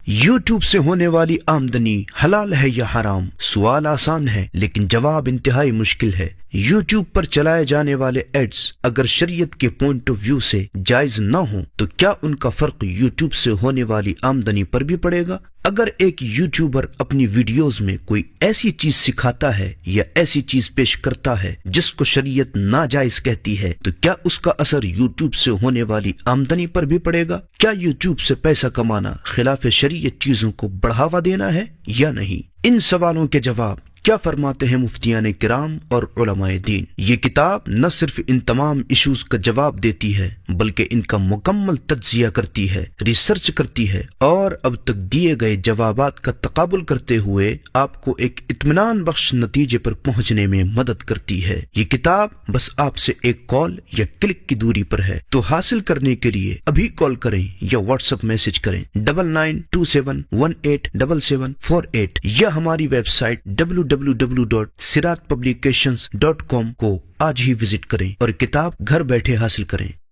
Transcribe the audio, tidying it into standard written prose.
YouTube سے ہونے والی آمدنی حلال ہے یا حرام؟ سوال آسان ہے لیکن جواب انتہائی مشکل ہے۔ یوٹیوب پر چلائے جانے والے ایڈز اگر شریعت کے پوائنٹ آف ویو سے جائز نہ ہوں تو کیا ان کا فرق یوٹیوب سے ہونے والی آمدنی پر بھی پڑے گا؟ اگر ایک یوٹیوبر اپنی ویڈیوز میں کوئی ایسی چیز سکھاتا ہے یا ایسی چیز پیش کرتا ہے جس کو شریعت ناجائز کہتی ہے تو کیا اس کا اثر یوٹیوب سے ہونے والی آمدنی پر بھی پڑے گا؟ کیا یوٹیوب سے پیسہ کمانا خلاف شریعت چیزوں کو بڑھاوا دینا ہے یا نہیں؟ ان سوالوں کے جواب کیا فرماتے ہیں مفتیان کرام اور علماء دین؟ یہ کتاب نہ صرف ان تمام ایشوز کا جواب دیتی ہے بلکہ ان کا مکمل تجزیہ کرتی ہے، ریسرچ کرتی ہے اور اب تک دیے گئے جوابات کا تقابل کرتے ہوئے آپ کو ایک اطمینان بخش نتیجے پر پہنچنے میں مدد کرتی ہے۔ یہ کتاب بس آپ سے ایک کال یا کلک کی دوری پر ہے، تو حاصل کرنے کے لیے ابھی کال کریں یا واٹس ایپ میسج کریں 9927187748 یا ہماری ویب سائٹ www.siratpublications.com کو آج ہی وزٹ کریں اور کتاب گھر بیٹھے حاصل کریں۔